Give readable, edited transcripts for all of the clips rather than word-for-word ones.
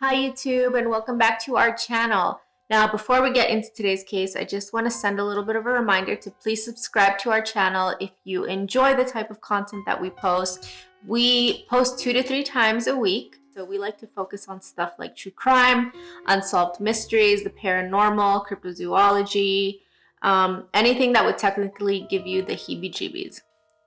Hi YouTube and welcome back to our channel. Now before we get into today's case, I just want to send a little bit of a reminder to please subscribe to our channel if you enjoy the type of content that we post. We post 2 to 3 times a week, so we like to focus on stuff like true crime, unsolved mysteries, the paranormal, cryptozoology, anything that would technically give you the heebie-jeebies.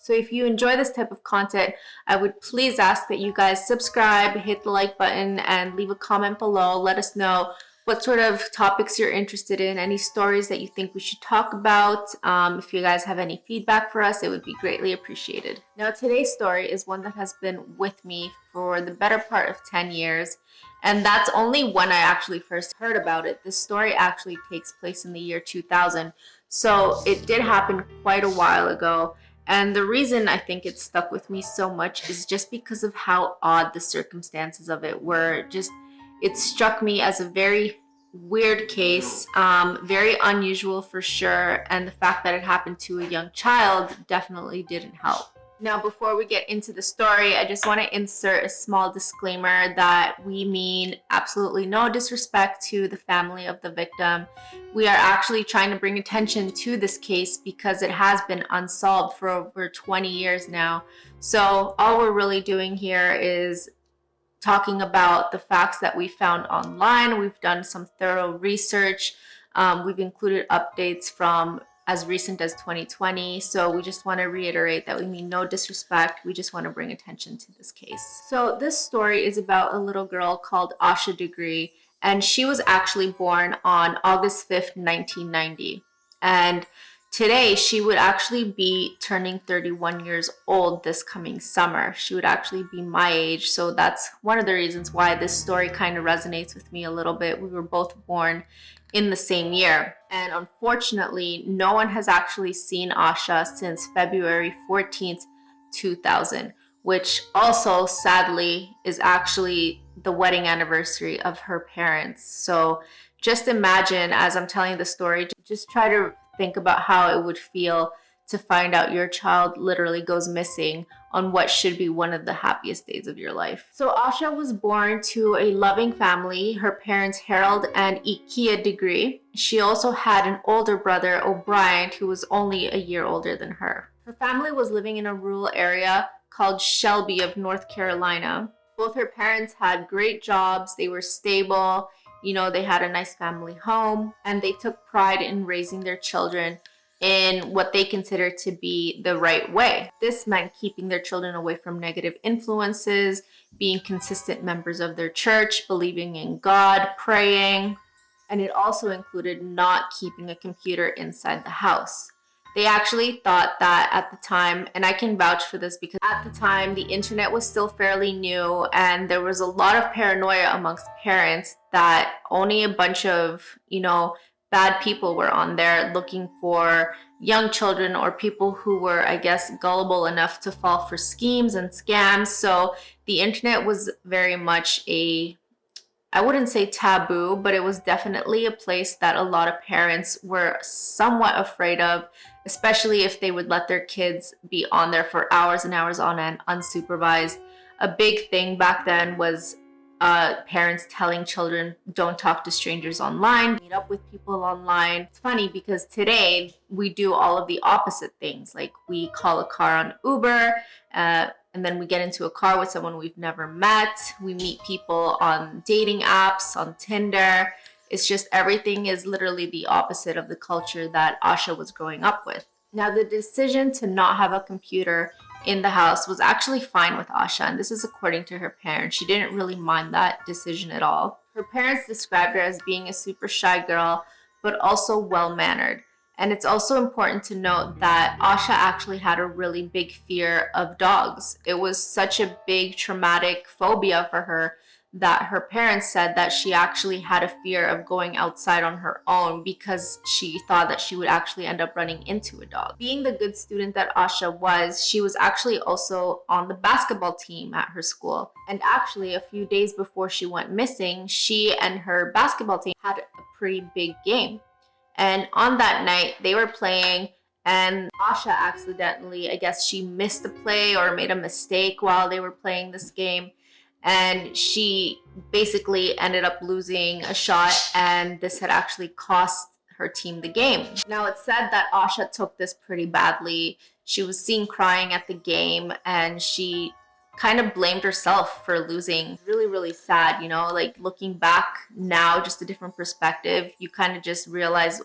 So if you enjoy this type of content, I would please ask that you guys subscribe, hit the like button, and leave a comment below. Let us know what sort of topics you're interested in, any stories that you think we should talk about. If you guys have any feedback for us, it would be greatly appreciated. Now, today's story is one that has been with me for the better part of 10 years. And that's only when I actually first heard about it. This story actually takes place in the year 2000. So it did happen quite a while ago. And the reason I think it stuck with me so much is just because of how odd the circumstances of it were. It struck me as a very weird case, very unusual for sure. And the fact that it happened to a young child definitely didn't help. Now, before we get into the story, I just want to insert a small disclaimer that we mean absolutely no disrespect to the family of the victim. We are actually trying to bring attention to this case because it has been unsolved for over 20 years now. So all we're really doing here is talking about the facts that we found online. We've done some thorough research. We've included updates from as recent as 2020. So we just want to reiterate that we mean no disrespect. We just want to bring attention to this case. So this story is about a little girl called Asha Degree, and she was actually born on August 5th, 1990. And today she would actually be turning 31 years old this coming summer. She would actually be my age. So that's one of the reasons why this story kind of resonates with me a little bit. We were both born in the same year. And unfortunately, no one has actually seen Asha since February 14th, 2000, which also sadly is actually the wedding anniversary of her parents. So just imagine, as I'm telling the story, just try to think about how it would feel to find out your child literally goes missing on what should be one of the happiest days of your life. So Asha was born to a loving family, her parents Harold and Asha Degree. She also had an older brother, O'Brien, who was only a year older than her. Her family was living in a rural area called Shelby of North Carolina. Both her parents had great jobs, they were stable, they had a nice family home, and they took pride in raising their children in what they considered to be the right way. This meant keeping their children away from negative influences, being consistent members of their church, believing in God, praying, and it also included not keeping a computer inside the house. They actually thought that at the time, and I can vouch for this because at the time the internet was still fairly new and there was a lot of paranoia amongst parents that only a bunch of, bad people were on there looking for young children or people who were, I guess, gullible enough to fall for schemes and scams. So the internet was very much I wouldn't say taboo, but it was definitely a place that a lot of parents were somewhat afraid of, especially if they would let their kids be on there for hours and hours on end, unsupervised. A big thing back then was parents telling children, don't talk to strangers online, meet up with people online. It's funny because today we do all of the opposite things. Like we call a car on Uber, and then we get into a car with someone we've never met. We meet people on dating apps, on Tinder. It's just everything is literally the opposite of the culture that Asha was growing up with. Now, the decision to not have a computer in the house was actually fine with Asha, and this is according to her parents. She didn't really mind that decision at all. Her parents described her as being a super shy girl, but also well-mannered. And it's also important to note that Asha actually had a really big fear of dogs. It was such a big traumatic phobia for her that her parents said that she actually had a fear of going outside on her own because she thought that she would actually end up running into a dog. Being the good student that Asha was, she was actually also on the basketball team at her school. And actually, a few days before she went missing, she and her basketball team had a pretty big game. And on that night, they were playing, and Asha accidentally, I guess she missed the play or made a mistake while they were playing this game. and she basically ended up losing a shot, and this had actually cost her team the game. Now, it's said that Asha took this pretty badly. She was seen crying at the game, and she kind of blamed herself for losing. Really, really sad, you know, like looking back now, just a different perspective, you kind of just realize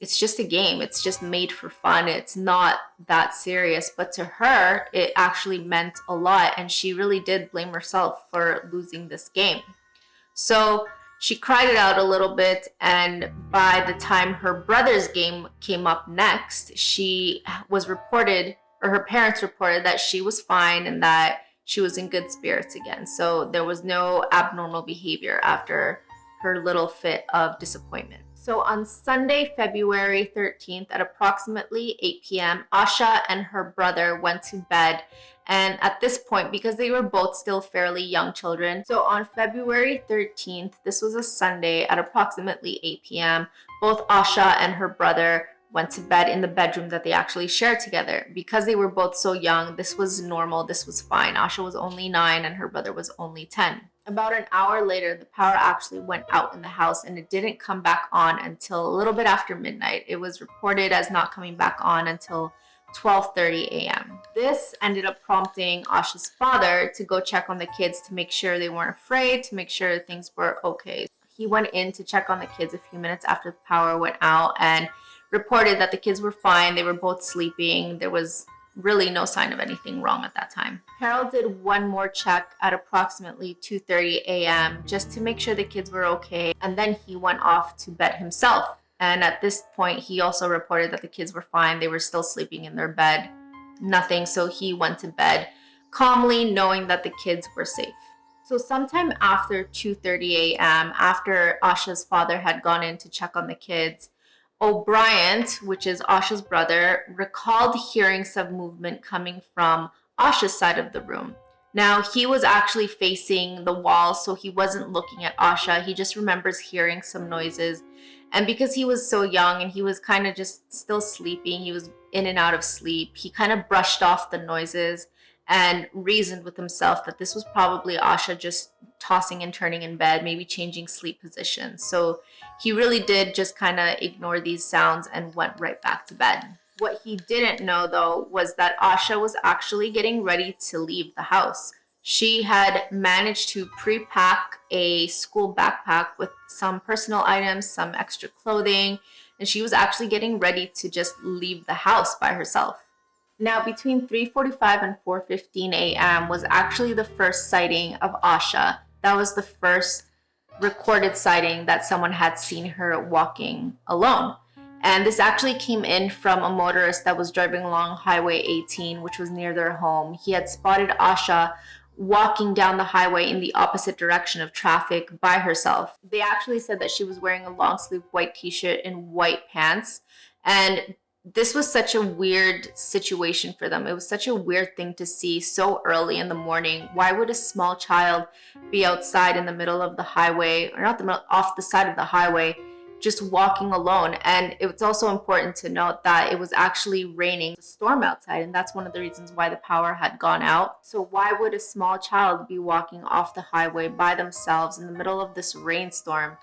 it's just a game. It's just made for fun. It's not that serious. But to her, it actually meant a lot. And she really did blame herself for losing this game. So she cried it out a little bit. And by the time her brother's game came up next, she was reported, or her parents reported, that she was fine and that she was in good spirits again. So there was no abnormal behavior after her little fit of disappointment. So on Sunday, February 13th at approximately 8 p.m., Asha and her brother went to bed. And at this point, because they were both still fairly young children, so on February 13th, this was a Sunday at approximately 8 p.m., both Asha and her brother went to bed in the bedroom that they actually shared together. Because they were both so young, this was normal, this was fine. Asha was only 9 and her brother was only 10. About an hour later, the power actually went out in the house, and it didn't come back on until a little bit after midnight. It was reported as not coming back on until 12:30 a.m. This ended up prompting Asha's father to go check on the kids to make sure they weren't afraid, to make sure things were okay. He went in to check on the kids a few minutes after the power went out and reported that the kids were fine. They were both sleeping. There was really no sign of anything wrong at that time. Harold did one more check at approximately 2:30 a.m. just to make sure the kids were okay, and then he went off to bed himself. And at this point, he also reported that the kids were fine. They were still sleeping in their bed, nothing. So he went to bed calmly, knowing that the kids were safe. So sometime after 2:30 a.m., after Asha's father had gone in to check on the kids, O'Brien, which is Asha's brother, recalled hearing some movement coming from Asha's side of the room. Now, he was actually facing the wall, so he wasn't looking at Asha. He just remembers hearing some noises. And because he was so young and he was kind of just still sleeping, he was in and out of sleep, he kind of brushed off the noises and reasoned with himself that this was probably Asha just tossing and turning in bed, maybe changing sleep positions. So he really did just kind of ignore these sounds and went right back to bed. What he didn't know, though, was that Asha was actually getting ready to leave the house. She had managed to pre-pack a school backpack with some personal items, some extra clothing, and she was actually getting ready to just leave the house by herself. Now, between 3:45 and 4:15 a.m. was actually the first sighting of Asha. That was the first recorded sighting that someone had seen her walking alone. And this actually came in from a motorist that was driving along Highway 18, which was near their home. He had spotted Asha walking down the highway in the opposite direction of traffic by herself. They actually said that she was wearing a long sleeve white t-shirt and white pants. And this was such a weird situation for them. It was such a weird thing to see so early in the morning. Why would a small child be outside in the middle of the highway, or not the middle, off the side of the highway, just walking alone? And it's also important to note that it was actually raining, a storm outside, and that's one of the reasons why the power had gone out. So why would a small child be walking off the highway by themselves in the middle of this rainstorm?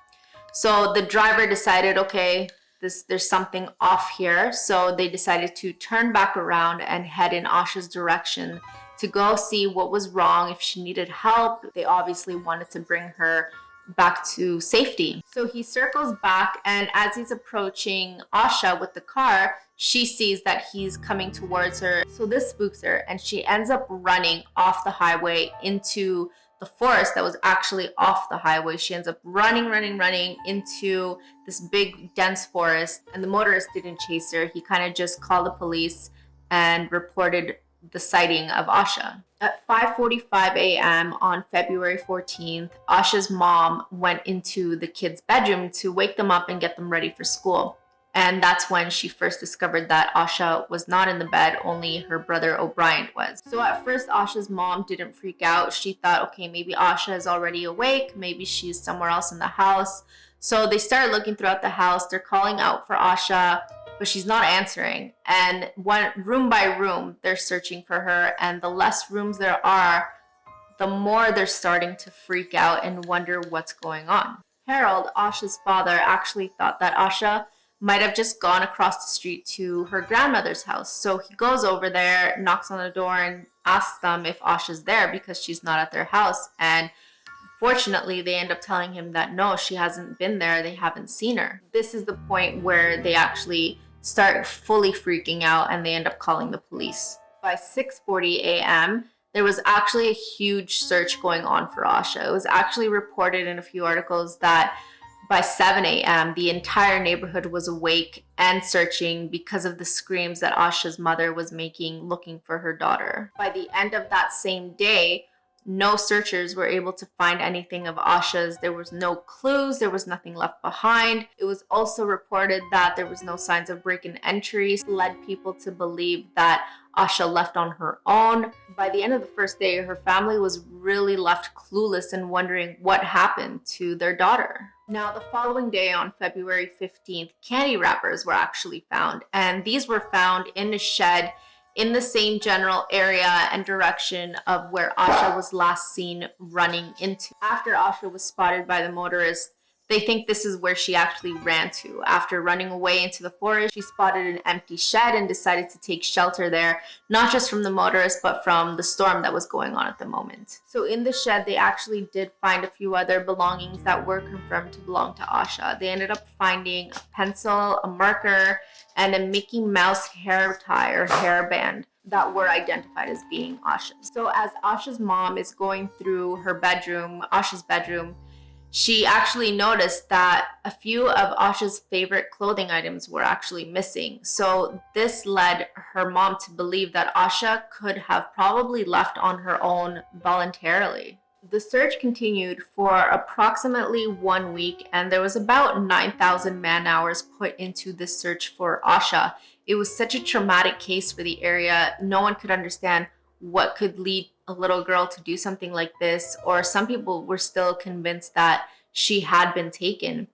So the driver decided, okay, there's something off here. So they decided to turn back around and head in Asha's direction to go see what was wrong, if she needed help. They obviously wanted to bring her back to safety. So he circles back, and as he's approaching Asha with the car, she sees that he's coming towards her. So this spooks her, and she ends up running off the highway into the forest that was actually off the highway. She ends up running into this big dense forest, and the motorist didn't chase her. He kind of just called the police and reported the sighting of Asha. At 5:45 a.m. on February 14th, Asha's mom went into the kids' bedroom to wake them up and get them ready for school. And that's when she first discovered that Asha was not in the bed, only her brother O'Brien was. So at first, Asha's mom didn't freak out. She thought, okay, maybe Asha is already awake. Maybe she's somewhere else in the house. So they started looking throughout the house. They're calling out for Asha, but she's not answering. And one room by room, they're searching for her. And the less rooms there are, the more they're starting to freak out and wonder what's going on. Harold, Asha's father, actually thought that Asha might have just gone across the street to her grandmother's house. So he goes over there, knocks on the door, and asks them if Asha's there because she's not at their house. And fortunately, they end up telling him that no, she hasn't been there. They haven't seen her. This is the point where they actually start fully freaking out and they end up calling the police. By 6:40 a.m., there was actually a huge search going on for Asha. It was actually reported in a few articles that by 7 a.m., the entire neighborhood was awake and searching because of the screams that Asha's mother was making looking for her daughter. By the end of that same day, no searchers were able to find anything of Asha's. There was no clues. There was nothing left behind. It was also reported that there was no signs of break-in entries, led people to believe that Asha left on her own. By the end of the first day, her family was really left clueless and wondering what happened to their daughter. Now, the following day on February 15th, candy wrappers were actually found, and these were found in a shed in the same general area and direction of where Asha was last seen running into. After Asha was spotted by the motorist, they think this is where she actually ran to. After running away into the forest, she spotted an empty shed and decided to take shelter there, not just from the motorist, but from the storm that was going on at the moment. So in the shed, they actually did find a few other belongings that were confirmed to belong to Asha. They ended up finding a pencil, a marker, and a Mickey Mouse hair tie or hairband that were identified as being Asha's. So as Asha's mom is going through her bedroom, Asha's bedroom, she actually noticed that a few of Asha's favorite clothing items were actually missing. So this led her mom to believe that Asha could have probably left on her own voluntarily. The search continued for approximately 1 week, and there was about 9,000 man-hours put into this search for Asha. It was such a traumatic case for the area. No one could understand what could lead a little girl to do something like this, or some people were still convinced that she had been taken.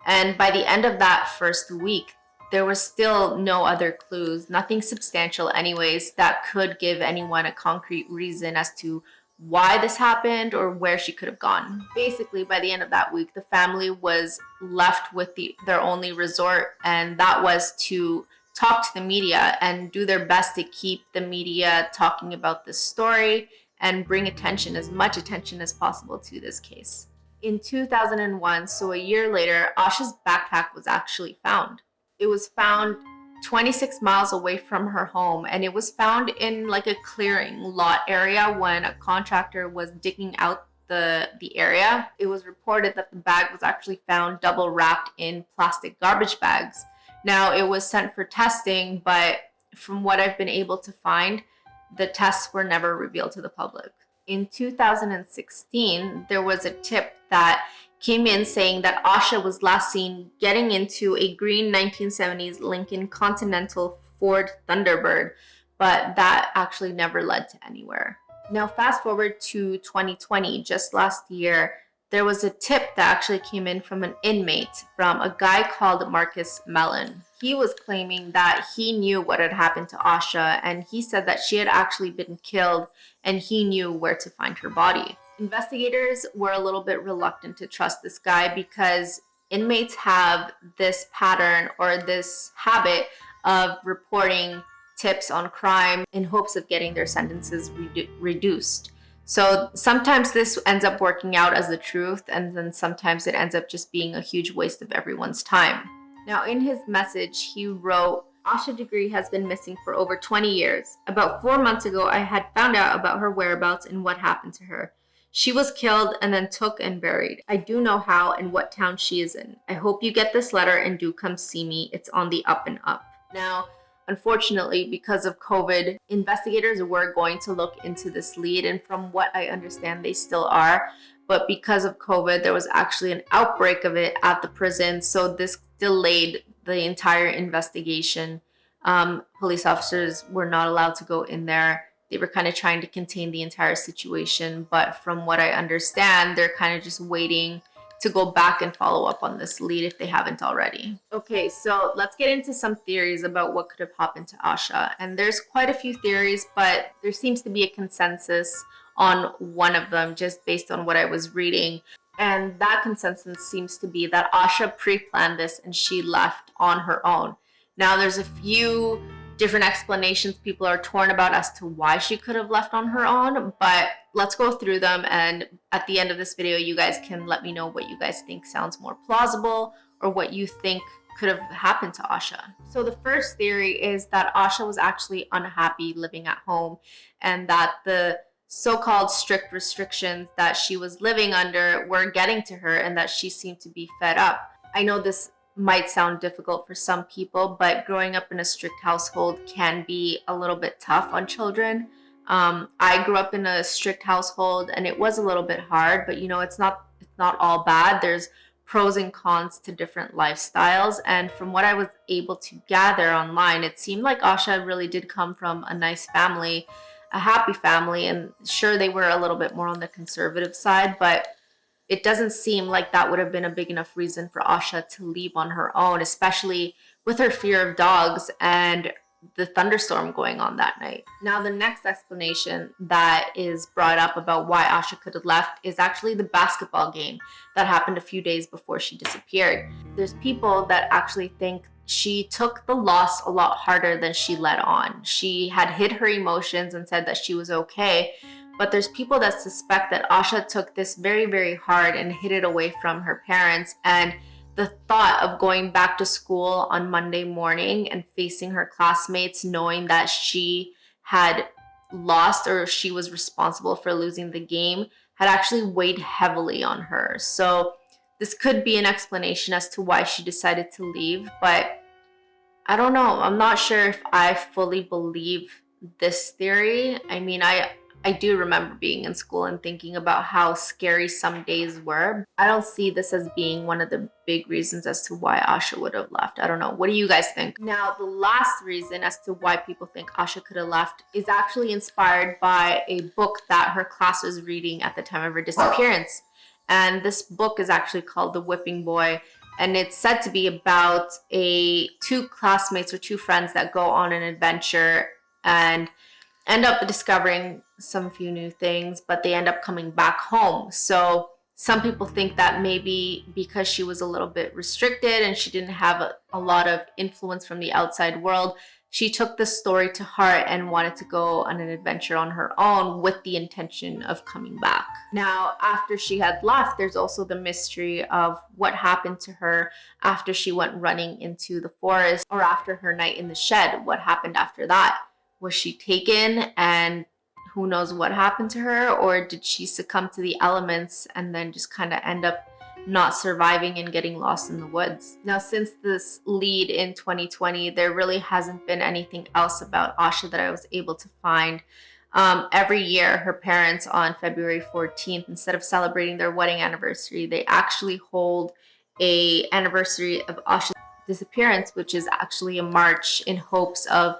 And by the end of that first week, there was still no other clues, nothing substantial anyways, that could give anyone a concrete reason as to why this happened or where she could have gone. Basically, by the end of that week, the family was left with their only resort, and that was to talk to the media and do their best to keep the media talking about this story and bring as much attention as possible to this case. In 2001, so a year later, Asha's backpack was actually found. It was found 26 miles away from her home, and it was found in like a clearing lot area when a contractor was digging out the area. It was reported that the bag was actually found double wrapped in plastic garbage bags. Now, it was sent for testing, but from what I've been able to find, the tests were never revealed to the public. In 2016, there was a tip that came in saying that Asha was last seen getting into a green 1970s Lincoln Continental Ford Thunderbird, but that actually never led to anywhere. Now, fast forward to 2020, just last year, there was a tip that actually came in from an inmate, from a guy called Marcus Mellon. He was claiming that he knew what had happened to Asha, and he said that she had actually been killed and he knew where to find her body. Investigators were a little bit reluctant to trust this guy because inmates have this pattern or this habit of reporting tips on crime in hopes of getting their sentences reduced. So sometimes this ends up working out as the truth, and then sometimes it ends up just being a huge waste of everyone's time. Now, in his message, he wrote, "Asha Degree has been missing for over 20 years. About 4 months ago, I had found out about her whereabouts and what happened to her. She was killed and then took and buried. I do know how and what town she is in. I hope you get this letter and do come see me. It's on the up and up." Now, unfortunately, because of COVID, investigators were going to look into this lead, and from what I understand, they still are. But because of COVID, there was actually an outbreak of it at the prison, so this delayed the entire investigation. Police officers were not allowed to go in there. They were kind of trying to contain the entire situation, but from what I understand, they're kind of just waiting to go back and follow up on this lead if they haven't already. Okay, so let's get into some theories about what could have happened to Asha. And there's quite a few theories, but there seems to be a consensus on one of them just based on what I was reading. And that consensus seems to be that Asha pre-planned this and she left on her own. Now, there's a few different explanations people are torn about as to why she could have left on her own, but let's go through them, and at the end of this video you guys can let me know what you guys think sounds more plausible or what you think could have happened to Asha. So the first theory is that Asha was actually unhappy living at home, and that the so-called strict restrictions that she was living under were getting to her and that she seemed to be fed up. I know this might sound difficult for some people, but growing up in a strict household can be a little bit tough on children. I grew up in a strict household and it was a little bit hard, but you know, it's not all bad. There's pros and cons to different lifestyles. And from what I was able to gather online, it seemed like Asha really did come from a nice family, a happy family. And sure, they were a little bit more on the conservative side, but it doesn't seem like that would have been a big enough reason for Asha to leave on her own, especially with her fear of dogs and the thunderstorm going on that night. Now, the next explanation that is brought up about why Asha could have left is actually the basketball game that happened a few days before she disappeared. There's people that actually think she took the loss a lot harder than she let on. She had hid her emotions and said that she was okay, but there's people that suspect that Asha took this very, very hard and hid it away from her parents. And the thought of going back to school on Monday morning and facing her classmates, knowing that she had lost or she was responsible for losing the game, had actually weighed heavily on her. So this could be an explanation as to why she decided to leave, but I don't know. I'm not sure if I fully believe this theory. I mean, I do remember being in school and thinking about how scary some days were. I don't see this as being one of the big reasons as to why Asha would have left. I don't know. What do you guys think? Now, the last reason as to why people think Asha could have left is actually inspired by a book that her class was reading at the time of her disappearance. And this book is actually called The Whipping Boy. And it's said to be about two classmates or two friends that go on an adventure and end up discovering some few new things, but they end up coming back home. So some people think that maybe because she was a little bit restricted and she didn't have a lot of influence from the outside world, she took the story to heart and wanted to go on an adventure on her own with the intention of coming back. Now, after she had left, there's also the mystery of what happened to her after she went running into the forest, or after her night in the shed. What happened after that? Was she taken and who knows what happened to her? Or did she succumb to the elements and then just kind of end up not surviving and getting lost in the woods? Now, since this lead in 2020, there really hasn't been anything else about Asha that I was able to find. Every year, her parents on February 14th, instead of celebrating their wedding anniversary, they actually hold an anniversary of Asha's disappearance, which is actually a march in hopes of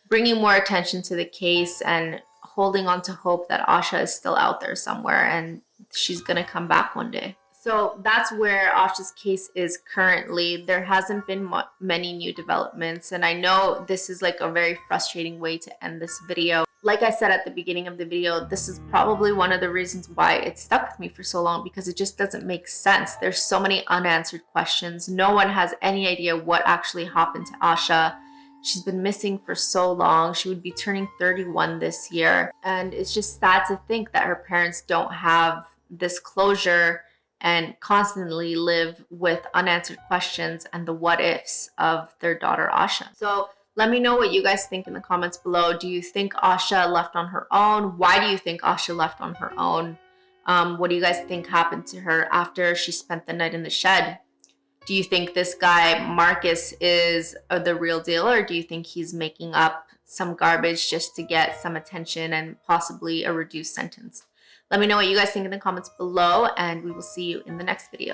bringing more attention to the case and holding on to hope that Asha is still out there somewhere and she's going to come back one day. So that's where Asha's case is currently. There hasn't been many new developments, and I know this is like a very frustrating way to end this video. Like I said at the beginning of the video, this is probably one of the reasons why it stuck with me for so long, because it just doesn't make sense. There's so many unanswered questions. No one has any idea what actually happened to Asha. She's been missing for so long. She would be turning 31 this year. And it's just sad to think that her parents don't have this closure and constantly live with unanswered questions and the what ifs of their daughter Asha. So let me know what you guys think in the comments below. Do you think Asha left on her own? Why do you think Asha left on her own? What do you guys think happened to her after she spent the night in the shed? Do you think this guy, Marcus, is the real deal, or do you think he's making up some garbage just to get some attention and possibly a reduced sentence? Let me know what you guys think in the comments below, and we will see you in the next video.